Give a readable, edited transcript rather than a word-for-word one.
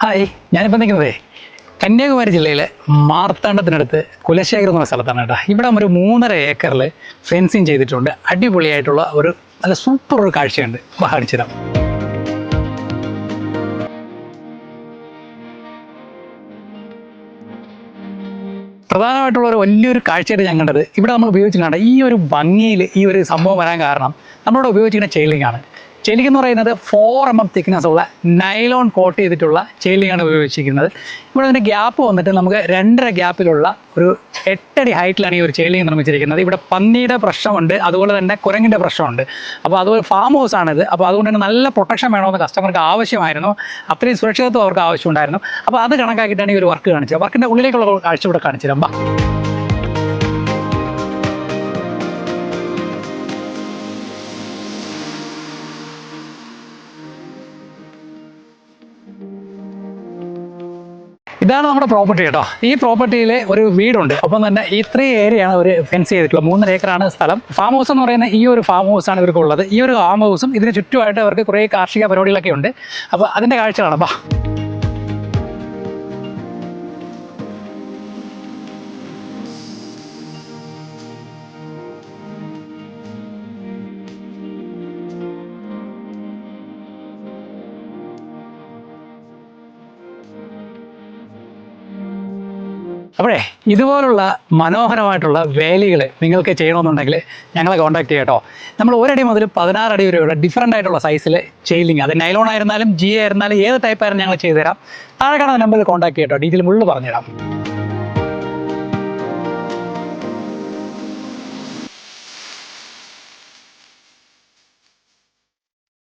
Hi, ഞാനിപ്പോൾ നിൽക്കുന്നതേ കന്യാകുമാരി ജില്ലയിലെ മാർത്താണ്ഡത്തിനടുത്ത് കുലശേഖരം എന്ന സ്ഥലത്താണ് കേട്ടോ. ഇവിടെ ഒരു 3.5 ഏക്കറിൽ ഫെൻസിങ് ചെയ്തിട്ടുണ്ട്. അടിപൊളിയായിട്ടുള്ള ഒരു നല്ല സൂപ്പർ ഒരു കാഴ്ചയുണ്ട്. കാണിച്ചുതരാം. പ്രധാനമായിട്ടുള്ള ഒരു വലിയൊരു കാഴ്ചയായിട്ട് ഞാൻ കണ്ടത് ഇവിടെ നമ്മൾ ഉപയോഗിച്ചിട്ടുണ്ട്. ഈ ഒരു ഭംഗിയിൽ ഈ ഒരു സംഭവം വരാൻ കാരണം നമ്മളിവിടെ ഉപയോഗിച്ചിരിക്കുന്ന ചെയിലിംഗ് ആണ്. ചെയിലിംഗ് എന്ന് പറയുന്നത് 4 mm തിക്നെസ് ഉള്ള നൈലോൺ കോട്ട് ചെയ്തിട്ടുള്ള ചെയിലിംഗ് ആണ് ഉപയോഗിച്ചിരിക്കുന്നത്. ഇവിടെ അതിൻ്റെ ഗ്യാപ്പ് വന്നിട്ട് നമുക്ക് 2.5 ഗ്യാപ്പിലുള്ള ഒരു 8 അടി ഹൈറ്റിലാണ് ഈ ഒരു ചെയിലിംഗ് നിർമ്മിച്ചിരിക്കുന്നത്. ഇവിടെ പന്നിയുടെ പ്രശ്നമുണ്ട്, അതുപോലെ തന്നെ കുരങ്ങിൻ്റെ പ്രശ്നമുണ്ട്. അപ്പോൾ അതുപോലെ ഫാം ഹൗസ് ആണിത്. അപ്പോൾ അതുകൊണ്ട് തന്നെ നല്ല പ്രൊട്ടക്ഷൻ വേണമെന്ന് കസ്റ്റമർക്ക് ആവശ്യമായിരുന്നു. അത്രയും സുരക്ഷിതത്വം അവർക്ക് ആവശ്യമുണ്ടായിരുന്നു. അപ്പോൾ അത് കണക്കാക്കിയിട്ടാണ് ഈ ഒരു വർക്ക് കാണിച്ചത്. വർക്കിൻ്റെ ഉള്ളിലേക്കുള്ള കാഴ്ച ഇവിടെ കാണിച്ചു തരാം. ഇതാണ് നമ്മുടെ പ്രോപ്പർട്ടി കേട്ടോ. ഈ പ്രോപ്പർട്ടിയിൽ ഒരു വീടുണ്ട്, ഒപ്പം തന്നെ ഇത്രയും ഏരിയയാണ് അവർ ഫെൻസ് ചെയ്തിട്ടുള്ളത്. 3.5 ഏക്കറാണ് സ്ഥലം. ഫാം ഹൗസ് എന്ന് പറയുന്ന ഈ ഒരു ഫാം ഹൗസാണ് ഇവർക്കുള്ളത്. ഈ ഒരു ഫാം ഹൗസും ഇതിന് ചുറ്റുമായിട്ട് അവർക്ക് കുറേ കാർഷിക പരിപാടികളൊക്കെ ഉണ്ട്. അപ്പോൾ അതിൻ്റെ കാഴ്ചകളാണ്. അപ്പോഴേ ഇതുപോലുള്ള മനോഹരമായിട്ടുള്ള വേലികൾ നിങ്ങൾക്ക് ചെയ്യണമെന്നുണ്ടെങ്കിൽ ഞങ്ങളെ കോൺടാക്ട് ചെയ്യാം കേട്ടോ. നമ്മൾ 1 അടി മുതൽ 16 അടി വരെയുള്ള ഡിഫറൻ്റ് ആയിട്ടുള്ള സൈസിൽ ചെയിലിംഗ്, അത് നൈലോൺ ആയിരുന്നാലും ജി ആയിരുന്നാലും ഏത് ടൈപ്പ് ആയിരുന്നാലും ഞങ്ങൾ ചെയ്തുതരാം. താഴെ കാണുന്ന നമ്പറിൽ കോൺടാക്ട് ചെയ്യാം കേട്ടോ. ഡീറ്റെയിൽ മുള്ളു പറഞ്ഞുതരാം.